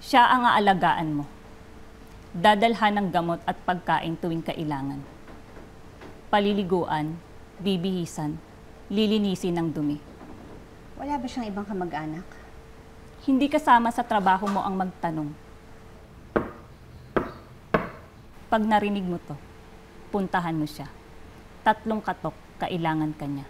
Siya ang aalagaan mo. Dadalhan ng gamot at pagkain tuwing kailangan. Paliliguan, bibihisan, lilinisin ng dumi. Wala ba siyang ibang kamag-anak? Hindi kasama sa trabaho mo ang magtanong. Pag narinig mo to, puntahan mo siya. 3 katok, kailangan kanya.